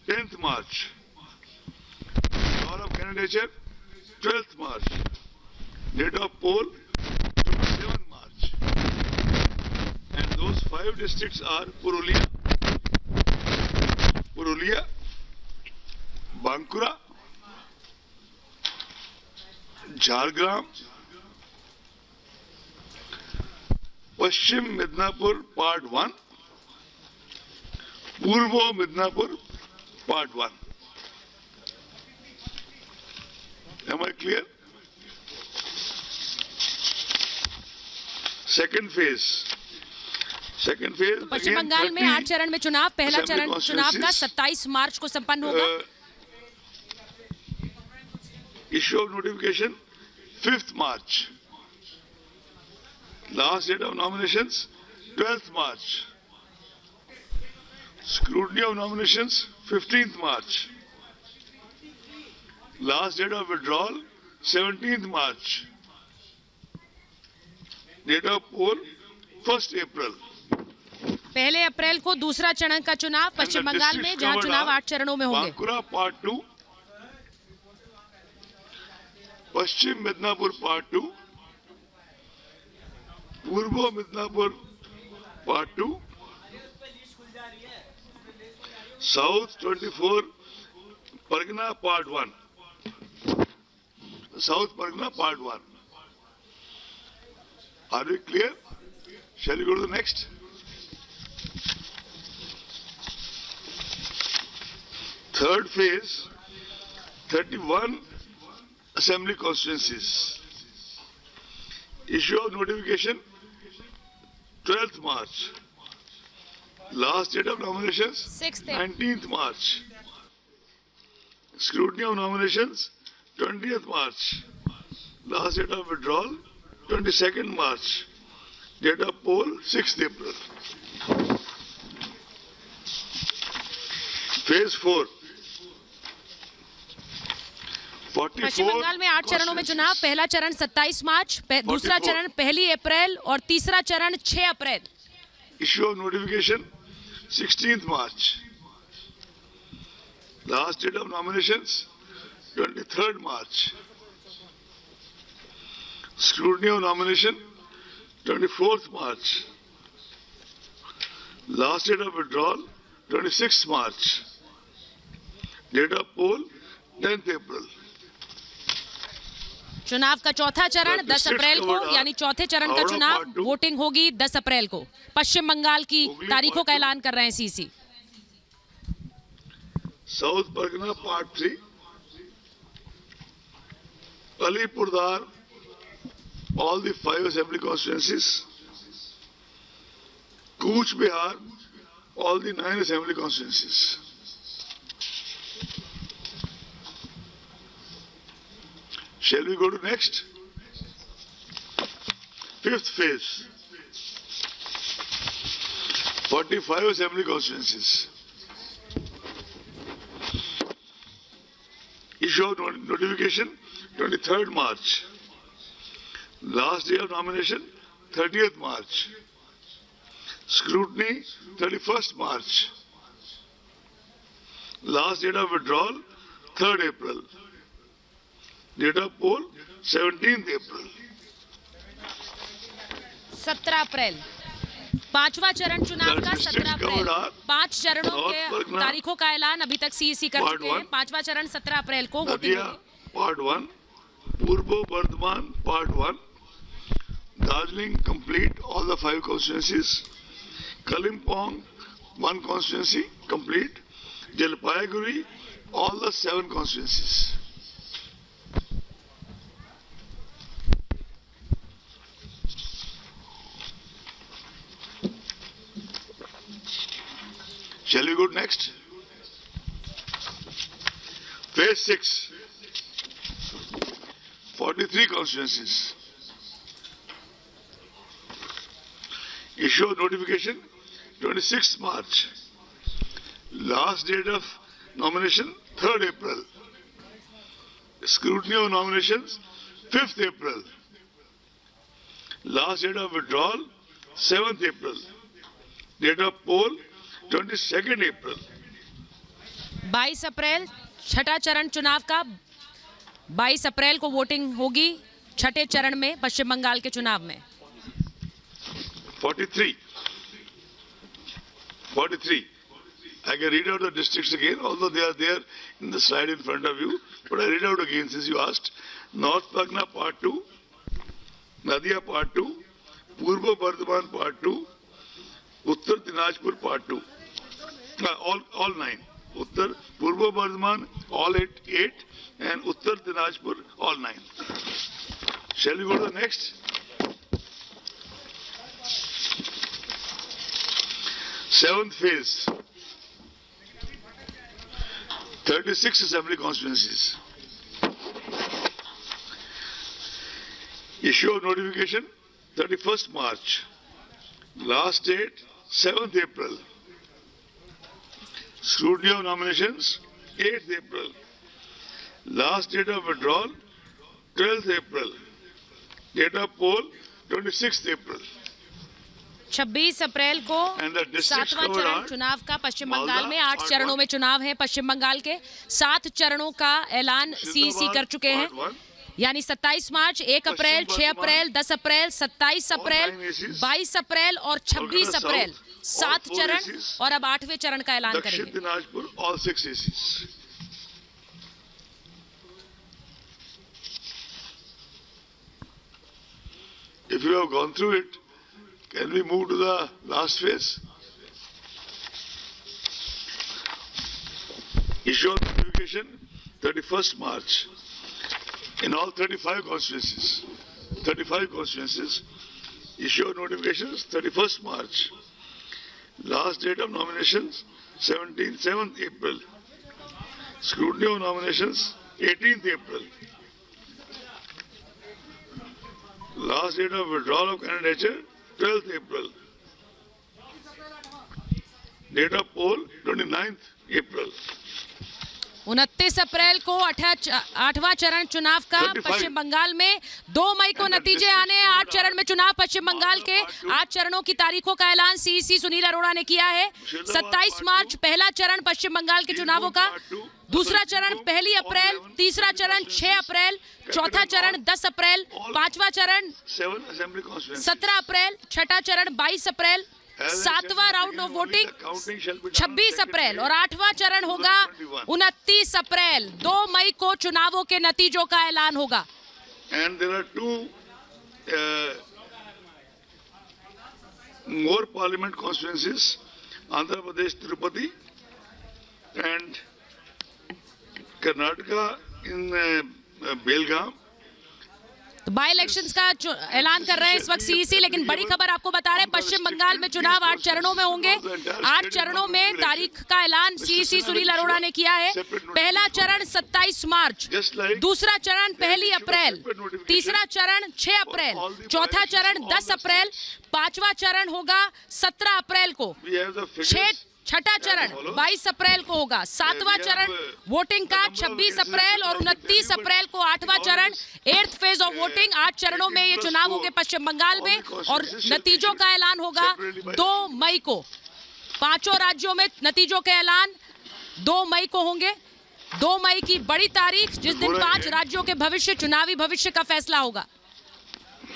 10th March. Call of candidature, 12th March. Date of poll, 27th March. And those 5 districts are Purulia, Bankura, Jhargram, Paschim Midnapur Part 1, Purvo Midnapur Part 1. Am I clear? Second phase. पश्चिम बंगाल में 8 चरण में चुनाव, पहला चरण चुनाव का 27 मार्च को संपन्न होगा. Issue of notification 5th March. Last date of nominations 12th March. Scrutiny of nominations 15th March. Last date of withdrawal 17th March. Date of poll 1st April. पहले अप्रैल को दूसरा चरण का चुनाव पश्चिम बंगाल में, जहां चुनाव 8 चरणों में होंगे. बांकुरा पार्ट 2, पश्चिम मिदनापुर पार्ट 2, पूर्व Midnapore part 2, south 24 Pargana part 1, south Pargana part 1. Are we clear? Shall we go to the next? Third phase, 31 assembly constituencies. Issue of notification 12th March. Last date of nominations 19th March. Scrutiny of nominations 20th March. Last date of withdrawal 22nd March. Date of poll 6th April. Phase 4. पश्चिम बंगाल में 8 चरणों में चुनाव, पहला चरण 27 मार्च, दूसरा चरण 1 अप्रैल और तीसरा चरण 6 अप्रैल. Issue of notification 16th March. Last date of nominations 23rd March. Scrutiny of nomination 24th March. Last date of withdrawal 26th March. Date of poll 10th April. चुनाव का चौथा चरण 10 अप्रैल को, यानी चौथे चरण का चुनाव, वोटिंग होगी 10 अप्रैल को. पश्चिम बंगाल की तारीखों का ऐलान कर रहे हैं CC. South Pargana part 3, अलीपुरदार, all the 5 assembly constituencies, Cooch Behar, all the 9 assembly constituencies. Shall we go to next? 5th phase. 45 assembly constituencies. Issue of notification 23rd March. Last day of nomination 30th March. Scrutiny 31st March. Last date of withdrawal 3rd April. Date of poll 17th April. 17 अप्रैल पांचवा चरण चुनाव का 17 अप्रैल. 5 चरणों के तारीखों का ऐलान अभी तक सीईसी कर चुके हैं. पांचवा चरण 17 अप्रैल को वोटिंग होगी. पार्ट 1, पूर्व Bardhaman part 1, Darjeeling complete all the 5 constituencies. Kalimpong 1 constituency complete. Jalpaiguri all the 7 constituencies. Shall we go next? Phase 6, 43 constituencies. Issue of notification 26th March. Last date of nomination 3rd April. Scrutiny of nominations 5th April. Last date of withdrawal 7th April. Date of poll 22nd April. 22 अप्रैल छठा चरण चुनाव का। 22 अप्रैल को voting होगी छठे चरण में पश्चिम बंगाल के चुनाव में। 43. I can read out the districts again, although they are there in the slide in front of you. But I read out again since you asked. North Pagna Part 2, Nadia Part 2, Purva Bardhaman Part 2, Uttar Dinajpur Part 2. All 9. Uttar Purva Bardhaman all 8 and Uttar Dinajpur all 9. Shall we go to the next? Seventh phase. 36 assembly constituencies. Issue of notification 31st March. Last date 7th April. Scrutiny of nominations 8th April. Last date of withdrawal 12th April. Date of poll 26th April. 26 अप्रैल को सातवां चरण चुनाव का पश्चिम बंगाल में। 8 चरणों में चुनाव है पश्चिम बंगाल के। 7 चरणों का ऐलान सीईसी कर चुके हैं, यानी 27 मार्च, 1 अप्रैल, 6 अप्रैल, 10 अप्रैल, 27 अप्रैल, 22 अप्रैल और 26 अप्रैल। 7 चरण और अब 8वें चरण का ऐलान करेंगे। If you have gone through it, can we move to the last phase? Issue of notification 31st March in all 35 constituencies. 35 constituencies. Issue of notifications 31st March. Last date of nominations 7th April. Scrutiny of nominations 18th April. Last date of withdrawal of candidature 12th April. Date of poll 29th April. 29 अप्रैल को 8वां चरण चुनाव का पश्चिम बंगाल में। 2 मई को नतीजे आने हैं। 8 चरण में चुनाव पश्चिम बंगाल के। 8 चरणों की तारीखों का ऐलान सीईसी सुनील अरोड़ा ने किया है। 27 मार्च पहला चरण पश्चिम बंगाल के चुनावों का। दूसरा चरण 1 अप्रैल, तीसरा चरण 6 अप्रैल, चौथा चरण 10 अप्रैल, 5वां चरण 17 अप्रैल, छठा चरण 22 अप्रैल, 7वां राउंड ऑफ वोटिंग 26 अप्रैल और 8वां चरण होगा 29 अप्रैल। 2 मई को चुनावों के नतीजों का ऐलान होगा। And there are 2 more parliament constituencies, Andhra Pradesh, Tirupati, and Karnataka in Belgaum. तो बाई इलेक्शंस का ऐलान कर रहे हैं इस वक्त सीईसी, लेकिन बड़ी खबर आपको बता रहे हैं पश्चिम बंगाल में चुनाव 8 चरणों में होंगे। 8 चरणों में तारीख का ऐलान सीईसी सुनील अरोड़ा ने किया है। पहला चरण 27 मार्च, दूसरा चरण 1 अप्रैल, तीसरा चरण 6 अप्रैल, चौथा चरण 10 अप्रैल, 5वां चरण होगा 17 अप्रैल को, छठा चरण 22 अप्रैल को होगा, 7वां चरण वोटिंग का 26 अप्रैल और 29 अप्रैल को 8वां चरण 8th फेज ऑफ वोटिंग। 8 चरणों में ये चुनाव होंगे पश्चिम बंगाल में और नतीजों का ऐलान होगा 2 मई को। 5 राज्यों में नतीजों के ऐलान 2 मई को होंगे। 2 मई की बड़ी तारीख, जिस दिन 5 राज्यों के चुनावी भविष्य का फैसला होगा।